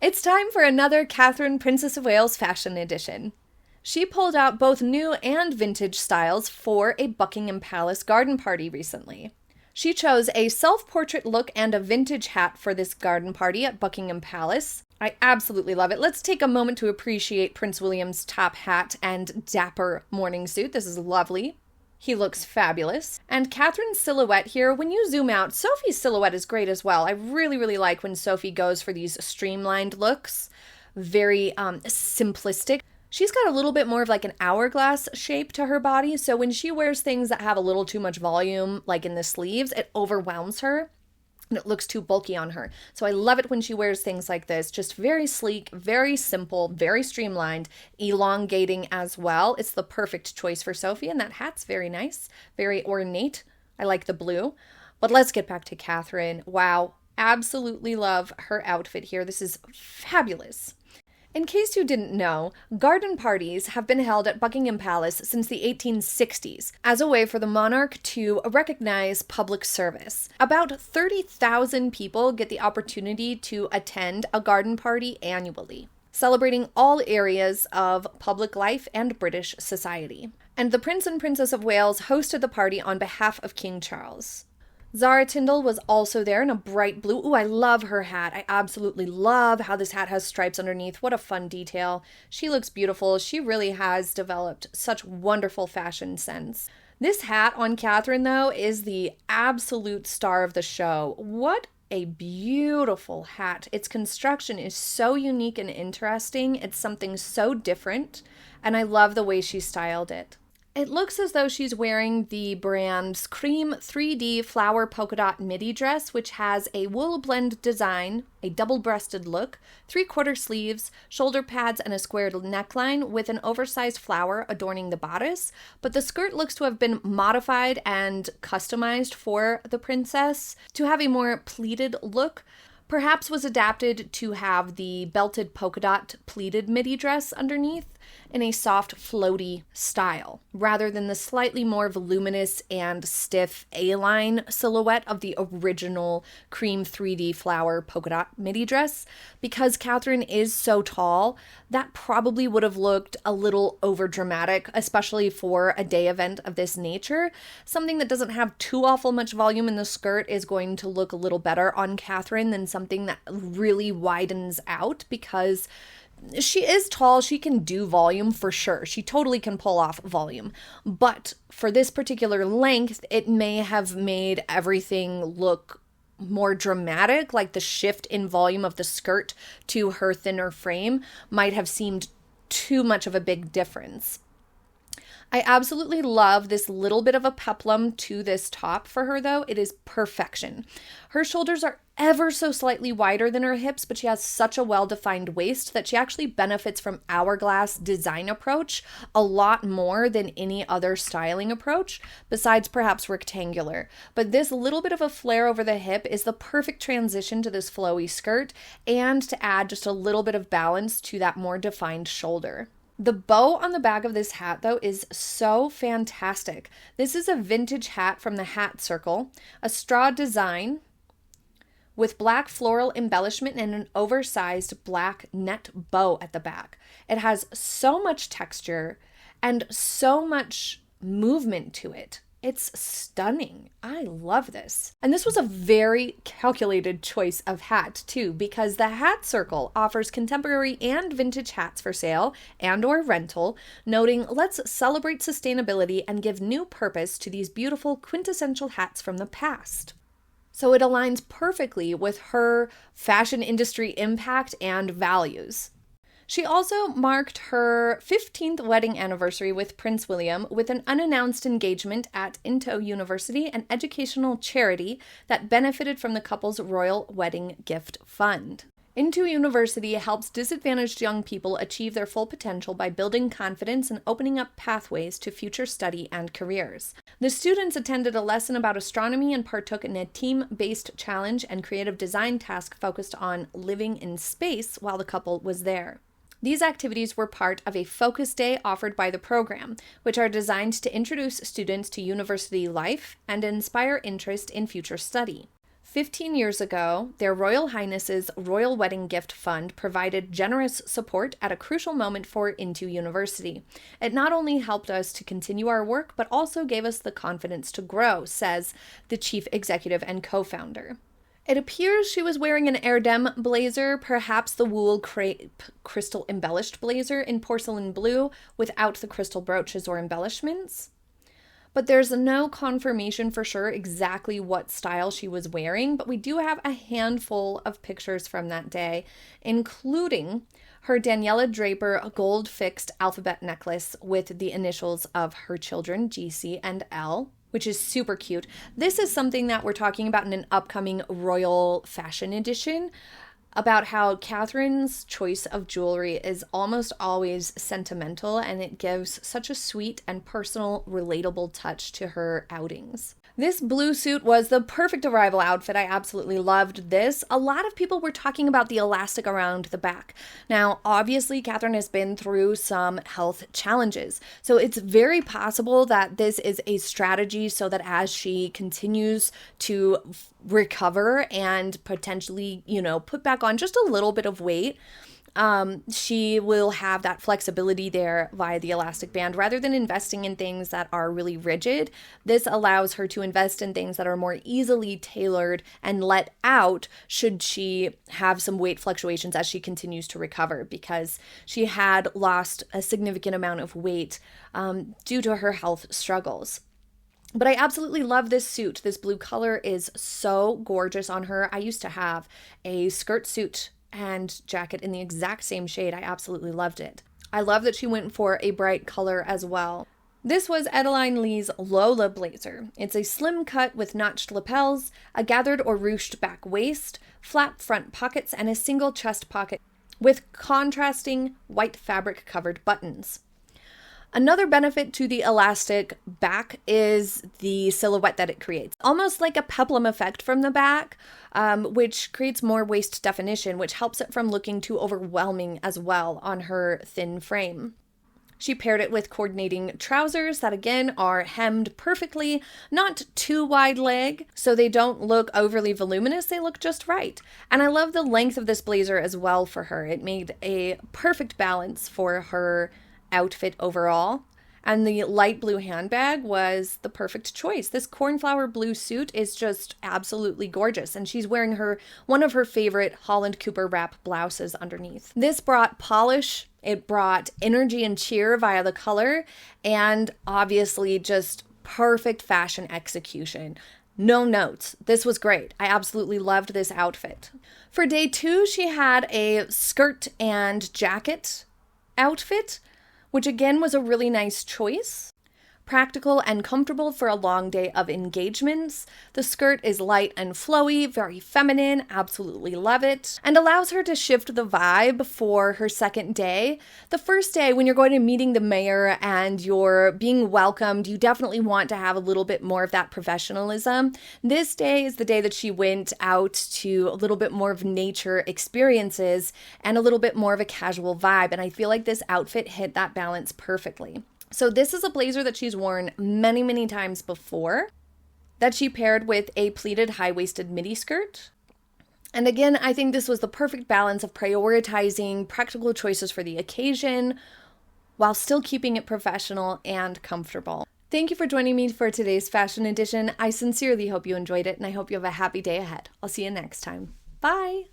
It's time for another Catherine Princess of Wales fashion edition. She pulled out both new and vintage styles for a Buckingham Palace garden party recently. She chose a self-portrait look and a vintage hat for this garden party at Buckingham Palace. I absolutely love it. Let's take a moment to appreciate Prince William's top hat and dapper morning suit. This is lovely. He looks fabulous. And Catherine's silhouette here, when you zoom out, Sophie's silhouette is great as well. I really like when Sophie goes for these streamlined looks. Very simplistic. She's got a little bit more of like an hourglass shape to her body, so when she wears things that have a little too much volume, like in the sleeves, it overwhelms her. And it looks too bulky on her. So I love it when she wears things like this. Just very sleek, very simple, very streamlined, elongating as well. It's the perfect choice for Sophie, and that hat's very nice, very ornate. I like the blue. But let's get back to Catherine. Wow, absolutely love her outfit here. This is fabulous. In case you didn't know, garden parties have been held at Buckingham Palace since the 1860s as a way for the monarch to recognize public service. About 30,000 people get the opportunity to attend a garden party annually, celebrating all areas of public life and British society. And the Prince and Princess of Wales hosted the party on behalf of King Charles. Zara Tindall was also there in a bright blue. Ooh, I love her hat. I absolutely love how this hat has stripes underneath. What a fun detail. She looks beautiful. She really has developed such wonderful fashion sense. This hat on Catherine, though, is the absolute star of the show. What a beautiful hat. Its construction is so unique and interesting. It's something so different, and I love the way she styled it. It looks as though she's wearing the brand's cream 3D flower polka dot midi dress, which has a wool blend design, a double-breasted look, 3/4 sleeves, shoulder pads, and a squared neckline with an oversized flower adorning the bodice. But the skirt looks to have been modified and customized for the princess to have a more pleated look. Perhaps was adapted to have the belted polka dot pleated midi dress underneath in a soft, floaty style, rather than the slightly more voluminous and stiff A-line silhouette of the original cream 3D flower polka dot midi dress. Because Catherine is so tall, that probably would have looked a little overdramatic, especially for a day event of this nature. Something that doesn't have too awful much volume in the skirt is going to look a little better on Catherine than something that really widens out, because she is tall. She can do volume for sure. She totally can pull off volume. But for this particular length, it may have made everything look more dramatic, like the shift in volume of the skirt to her thinner frame might have seemed too much of a big difference. I absolutely love this little bit of a peplum to this top for her, though. It is perfection. Her shoulders are ever so slightly wider than her hips, but she has such a well-defined waist that she actually benefits from hourglass design approach a lot more than any other styling approach, besides perhaps rectangular. But this little bit of a flare over the hip is the perfect transition to this flowy skirt and to add just a little bit of balance to that more defined shoulder. The bow on the back of this hat, though, is so fantastic. This is a vintage hat from the Hat Circle, a straw design with black floral embellishment and an oversized black net bow at the back. It has so much texture and so much movement to it. It's stunning. I love this. And this was a very calculated choice of hat too, because the Hat Circle offers contemporary and vintage hats for sale and or rental, noting let's celebrate sustainability and give new purpose to these beautiful quintessential hats from the past. So it aligns perfectly with her fashion industry impact and values. She also marked her 15th wedding anniversary with Prince William with an unannounced engagement at Into University, an educational charity that benefited from the couple's royal wedding gift fund. Into University helps disadvantaged young people achieve their full potential by building confidence and opening up pathways to future study and careers. The students attended a lesson about astronomy and partook in a team-based challenge and creative design task focused on living in space while the couple was there. These activities were part of a focus day offered by the program, which are designed to introduce students to university life and inspire interest in future study. 15 years ago, their Royal Highness's Royal Wedding Gift Fund provided generous support at a crucial moment for Into University. It not only helped us to continue our work, but also gave us the confidence to grow, says the chief executive and co-founder. It appears she was wearing an Erdem blazer, perhaps the wool crepe crystal embellished blazer in porcelain blue without the crystal brooches or embellishments. But there's no confirmation for sure exactly what style she was wearing, but we do have a handful of pictures from that day, including her Daniela Draper gold-fixed alphabet necklace with the initials of her children, GC and L, which is super cute. This is something that we're talking about in an upcoming Royal Fashion Edition, about how Catherine's choice of jewelry is almost always sentimental, and it gives such a sweet and personal, relatable touch to her outings. This blue suit was the perfect arrival outfit. I absolutely loved this. A lot of people were talking about the elastic around the back. Now, obviously, Catherine has been through some health challenges, so it's very possible that this is a strategy so that as she continues to recover and potentially, put back on just a little bit of weight, she will have that flexibility there via the elastic band. Rather than investing in things that are really rigid, this allows her to invest in things that are more easily tailored and let out should she have some weight fluctuations as she continues to recover, because she had lost a significant amount of weight due to her health struggles. But I absolutely love this suit. This blue color is so gorgeous on her. I used to have a skirt suit and jacket in the exact same shade. I absolutely loved it. I love that she went for a bright color as well. This was Edeline Lee's Lola blazer. It's a slim cut with notched lapels, a gathered or ruched back waist, flap front pockets, and a single chest pocket with contrasting white fabric covered buttons. Another benefit to the elastic back is the silhouette that it creates. Almost like a peplum effect from the back, which creates more waist definition, which helps it from looking too overwhelming as well on her thin frame. She paired it with coordinating trousers that again are hemmed perfectly, not too wide leg, so they don't look overly voluminous, they look just right. And I love the length of this blazer as well for her. It made a perfect balance for her outfit overall, and the light blue handbag was the perfect choice. This cornflower blue suit is just absolutely gorgeous, and she's wearing one of her favorite Holland Cooper wrap blouses underneath. This brought polish, it brought energy and cheer via the color, and obviously just perfect fashion execution. No notes. This was great. I absolutely loved this outfit. For day 2, she had a skirt and jacket outfit, which again was a really nice choice. Practical and comfortable for a long day of engagements. The skirt is light and flowy, very feminine, absolutely love it, and allows her to shift the vibe for her second day. The first day, when you're going to meeting the mayor and you're being welcomed, you definitely want to have a little bit more of that professionalism. This day is the day that she went out to a little bit more of nature experiences and a little bit more of a casual vibe, and I feel like this outfit hit that balance perfectly. So this is a blazer that she's worn many, many times before, that she paired with a pleated high-waisted midi skirt. And again, I think this was the perfect balance of prioritizing practical choices for the occasion while still keeping it professional and comfortable. Thank you for joining me for today's fashion edition. I sincerely hope you enjoyed it, and I hope you have a happy day ahead. I'll see you next time. Bye!